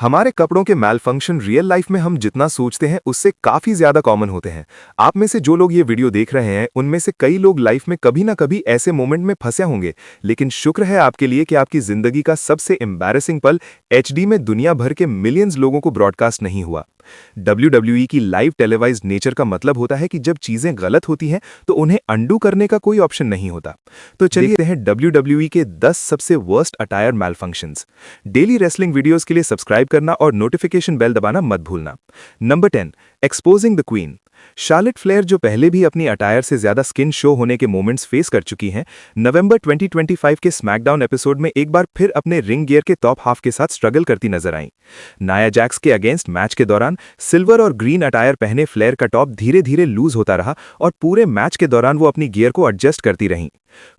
हमारे कपड़ों के मैल फंक्शन रियल लाइफ में हम जितना सोचते हैं उससे काफी ज्यादा कॉमन होते हैं। आप में से जो लोग ये वीडियो देख रहे हैं उनमें से कई लोग लाइफ में कभी ना कभी ऐसे मोमेंट में फंसे होंगे, लेकिन शुक्र है आपके लिए कि आपकी जिंदगी का सबसे एम्बैरेसिंग पल एचडी में दुनिया भर के मिलियंस लोगों को ब्रॉडकास्ट नहीं हुआ। WWE की लाइव टेलीवाइज्ड नेचर का मतलब होता है कि जब चीजें गलत होती हैं तो उन्हें अंडू करने का कोई ऑप्शन नहीं होता। तो चलिए देखते हैं WWE के 10 सबसे वर्स्ट अटायर मैल फंक्शंस। डेली रेसलिंग वीडियोस के लिए सब्सक्राइब करना और नोटिफिकेशन बेल दबाना मत भूलना। Number 10, exposing the queen. Charlotte Flair, जो पहले भी अपनी अटायर से ज्यादा स्किन शो होने के मोमेंट्स फेस कर चुकी हैं, नवंबर 2025 के स्मैकडाउन एपिसोड में एक बार फिर अपने रिंग गियर के टॉप हाफ के साथ स्ट्रगल करती नजर आईं। नाया जैक्स के अगेंस्ट मैच के दौरान सिल्वर और ग्रीन अटायर पहने फ्लेयर का टॉप धीरे धीरे लूज होता रहा और पूरे मैच के दौरान वो अपनी गियर को एडजस्ट करती रहीं।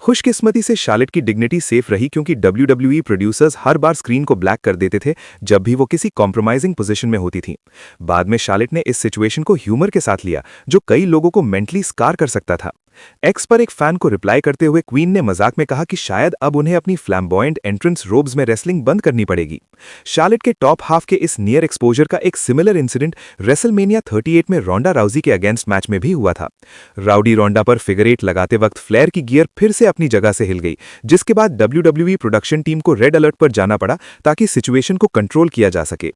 खुशकिस्मती से शार्लेट की डिग्निटी सेफ रही, क्योंकि WWE प्रोड्यूसर्स हर बार स्क्रीन को ब्लैक कर देते थे जब भी वो किसी कॉम्प्रोमाइजिंग पोजीशन में होती थी। बाद में शार्लेट ने इस सिचुएशन को ह्यूमर के साथ लिया, जो कई लोगों को मेंटली स्कार कर सकता था। एक्स पर एक फैन को रिप्लाई करते हुए क्वीन ने मजाक में कहा कि शायद अब उन्हें अपनी फ्लैम्बॉयंट एंट्रेंस रोब्स में रेसलिंग बंद करनी पड़ेगी। शार्लेट के टॉप हाफ के इस नियर एक्सपोजर का एक सिमिलर इंसिडेंट रेसलमेनिया 38 में रोंडा राउजी के अगेंस्ट मैच में भी हुआ था। राउडी रोंडा पर फिगर 8 लगाते वक्त फ्लेयर की गियर फिर से अपनी जगह से हिल गई, जिसके बाद WWE प्रोडक्शन टीम को रेड अलर्ट पर जाना पड़ा ताकि सिचुएशन को कंट्रोल किया जा सके।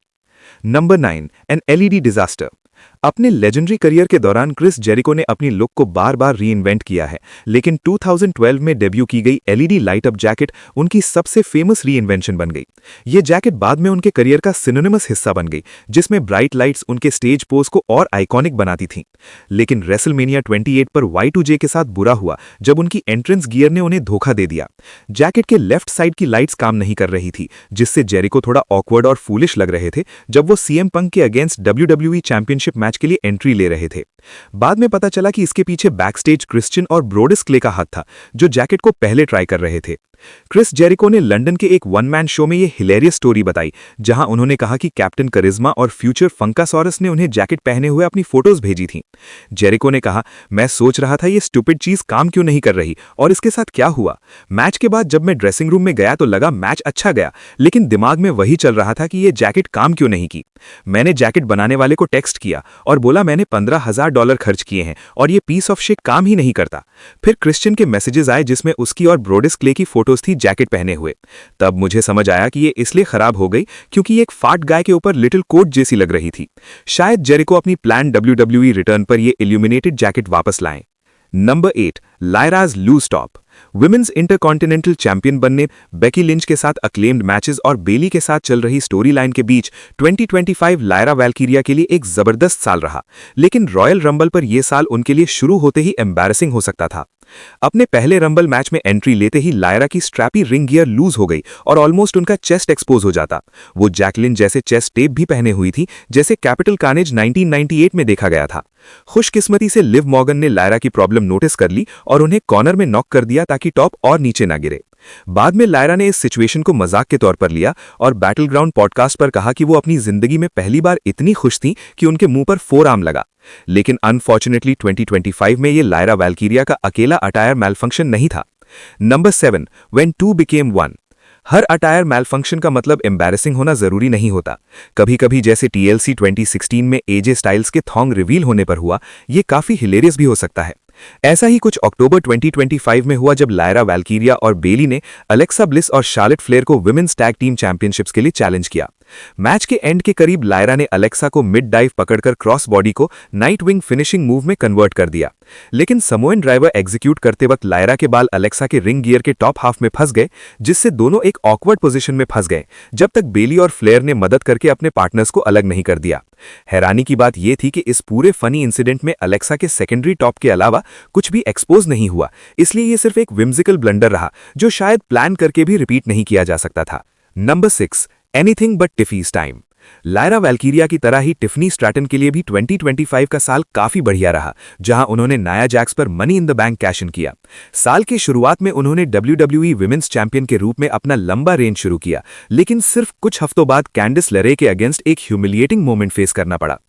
Number 9, an LED disaster. अपने लेजेंडरी करियर के दौरान क्रिस जेरिको ने अपनी लुक को बार बार रीइन्वेंट किया है, लेकिन 2012 में डेब्यू की गई LED लाइट अप जैकेट उनकी सबसे फेमस रीइन्वेंशन बन गई। ये जैकेट बाद में उनके करियर का सिनोनिमस हिस्सा बन गई, जिसमें ब्राइट लाइट्स उनके स्टेज पोज को और आइकॉनिक बनाती थीं। लेकिन रेसलमेनिया 28 पर Y2J के साथ बुरा हुआ जब उनकी एंट्रेंस गियर ने उन्हें धोखा दे दिया। जैकेट के लेफ्ट साइड की लाइट्स काम नहीं कर रही थी, जिससे जेरिको थोड़ा ऑकवर्ड और फूलिश लग रहे थे जब वो CM पंक के अगेंस्ट WWE चैंपियनशिप मैच के लिए एंट्री ले रहे थे। बाद में पता चला कि इसके पीछे बैकस्टेज क्रिश्चियन और ब्रोडिस क्ले का हाथ था, जो जैकेट को पहले ट्राई कर रहे थे। क्रिस जेरिको ने लंदन के एक वन मैन शो में ये हिलेरियस स्टोरी बताई, जहां उन्होंने कहा कि कैप्टन करिश्मा और फ्यूचर फंकासॉरस ने उन्हें जैकेट पहने हुए अपनी फोटोज भेजी थीं। जेरिको ने कहा, मैं सोच रहा था ये स्टूपिड चीज काम क्यों नहीं कर रही और इसके साथ क्या हुआ। मैच के बाद जब मैं ड्रेसिंग रूम में गया तो लगा मैच अच्छा गया, लेकिन दिमाग में वही चल रहा था कि ये जैकेट काम क्यों नहीं की। मैंने जैकेट बनाने वाले को टेक्स्ट किया और बोला मैंने $15,000 खर्च किए हैं और ये पीस ऑफ शिट काम ही नहीं करता। फिर क्रिश्चियन के मैसेजेस आए जिसमें उसकी और ब्रोडिस क्ले की फोटोज थी जैकेट पहने हुए। तब मुझे समझ आया कि ये इसलिए खराब हो गई क्योंकि ये एक फाट गाय के ऊपर लिटिल कोट जैसी लग रही थी। शायद जेरिको अपनी प्लान WWE रिटर्न पर ये इल्यूमिनेटेड जैकेट वापस लाएं। Number 8, Lyra's loose top. Women's intercontinental champion बनने, बेकी लिंच के साथ अक्लेम्ड मैचेस और बेली के साथ चल रही स्टोरी लाइन के बीच 2025 लायरा वैल्कीरिया के लिए एक जबरदस्त साल रहा, लेकिन रॉयल रंबल पर यह साल उनके लिए शुरू होते ही एम्बैरेसिंग हो सकता था। अपने पहले रंबल मैच में एंट्री लेते ही लायरा की स्ट्रैपी रिंग गियर लूज हो गई और ऑलमोस्ट उनका चेस्ट एक्सपोज हो जाता। वो जैकलिन जैसे चेस्ट टेप भी पहने हुई थी, जैसे कैपिटल कार्नेज 1998 में देखा गया था। खुशकिस्मती से लिव मॉर्गन ने लायरा की प्रॉब्लम नोटिस कर ली और उन्हें कॉर्नर में नॉक कर दिया ताकि टॉप और नीचे ना गिरे। बाद में लायरा ने इस सिचुएशन को मजाक के तौर पर लिया और बैटल ग्राउंड पॉडकास्ट पर कहा कि वो अपनी जिंदगी में पहली बार इतनी खुश थी कि उनके मुंह पर फोर आर्म लगा। लेकिन अनफॉर्चुनेटली 2025 में ये लायरा वैल्कीरिया का अकेला अटायर मैलफंक्शन नहीं था। Number 7, when two became one. हर अटायर मैलफंक्शन का मतलब एम्बैरेसिंग होना जरूरी नहीं होता। कभी कभी जैसे TLC 2016 में AJ स्टाइल्स के थॉन्ग रिवील होने पर हुआ, ये काफी हिलेरियस भी हो सकता है। ऐसा ही कुछ अक्टूबर 2025 में हुआ जब लायरा वैल्कीरिया और बेली ने अलेक्सा ब्लिस और शार्लेट फ्लेयर को विमेंस टैग टीम चैंपियनशिप्स के लिए चैलेंज किया। मैच के एंड के करीब लायरा ने अलेक्सा को मिड डाइव पकड़कर क्रॉस बॉडी को नाइट विंग फिनिशिंग मूव में कन्वर्ट कर दिया, लेकिन समोएन ड्राइवर एग्जीक्यूट करते वक्त लायरा के बाल अलेक्सा के रिंग गियर के टॉप हाफ में फंस गए, जिससे दोनों एक ऑकवर्ड पोजीशन में फंस गए जब तक बेली और फ्लेयर ने मदद करके अपने पार्टनर्स को अलग नहीं कर दिया। हैरानी की बात यह थी कि इस पूरे फनी इंसिडेंट में अलेक्सा के सेकेंडरी टॉप के अलावा कुछ भी एक्सपोज नहीं हुआ, इसलिए यह सिर्फ एक विम्सिकल ब्लंडर रहा जो शायद प्लान करके भी रिपीट नहीं किया जा सकता था। Number 6, anything but Tiffy's time. Lyra Valkyria की तरह ही टिफनी स्ट्रैटन के लिए भी 2025 का साल काफी बढ़िया रहा, जहां उन्होंने नाया जैक्स पर money in the bank cash in किया। साल की शुरुआत में उन्होंने WWE विमेंस चैंपियन के रूप में अपना लंबा रेंज शुरू किया, लेकिन सिर्फ कुछ हफ्तों बाद कैंडिस लेरे के अगेंस्ट एक ह्यूमिलिएटिंग मोमेंट फेस करना पड़ा।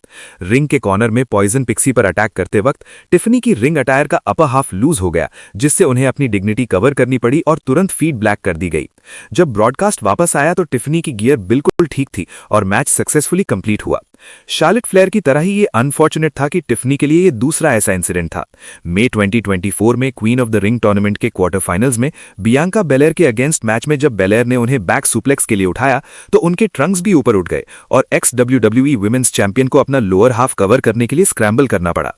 रिंग के कॉर्नर में पॉइजन पिक्सी पर अटैक करते वक्त टिफनी की रिंग अटायर का अपर हाफ लूज हो गया, जिससे उन्हें अपनी डिग्निटी कवर करनी पड़ी और तुरंत फीड ब्लैक कर दी गई। जब ब्रॉडकास्ट वापस आया तो टिफनी की गियर बिल्कुल ठीक थी और मैच सक्सेसफुली कंप्लीट हुआ। शार्लेट फ्लेयर की तरह ही ये अनफॉर्चुनेट था कि टिफनी के लिए ये दूसरा ऐसा इंसिडेंट था। मई 2024 में queen of the ring tournament के क्वार्टर फाइनल्स में बियांका बेलेयर के अगेंस्ट मैच में जब बेलेयर ने उन्हें बैक सुप्लेक्स के लिए उठाया तो उनके ट्रंक्स भी ऊपर उठ गए और एक्स WWE वुमेन्स चैंपियन को अपना लोअर हाफ कवर करने के लिए स्क्रैम्बल करना पड़ा।